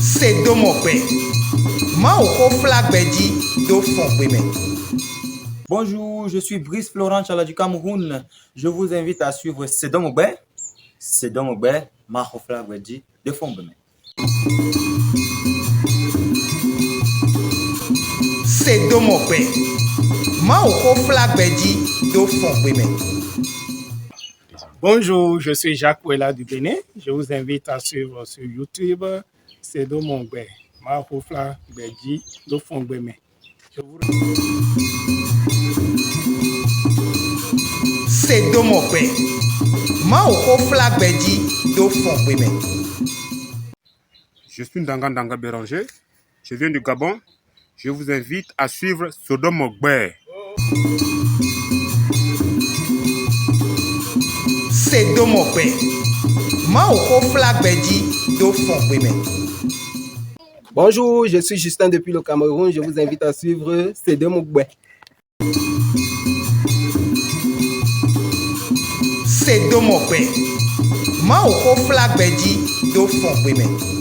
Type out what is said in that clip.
C'est de mon père. Maoko flag beji do fongweme. Bonjour, je suis Brice Florent Chala du Cameroun. Je vous invite à suivre Sedom Ogbe. Sedom Ogbe, Maho Flag Beji de Fongweme. C'est de mon père. Maoko flag beji do fongweme. Bonjour, je suis Jacques Ouella du Bénin. Je vous invite à suivre sur YouTube Sedom Ogbe, Maho Flag Beji do Fongweme. C'est de mon père. Maoko flag beji do fongweme. Je suis Ndanga Béranger. Je viens du Gabon. Je vous invite à suivre Sedom Ogbe. C'est de mon père. Maoko flag beji do fongweme. Bonjour, je suis Justin depuis le Cameroun. Je vous invite à suivre Sedom Ogbe. C'est de mon père. Maoko flag beji do fongweme.